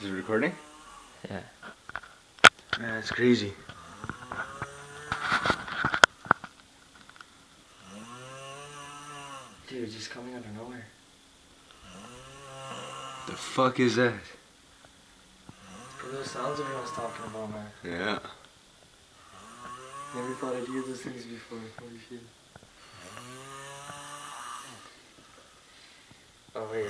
Is it recording? Yeah. Man, it's crazy. Dude, just coming out of nowhere. The fuck is that? Bro, those sounds everyone's talking about, man. Yeah. Never thought I'd hear those things before. Holy shit. Oh, wait.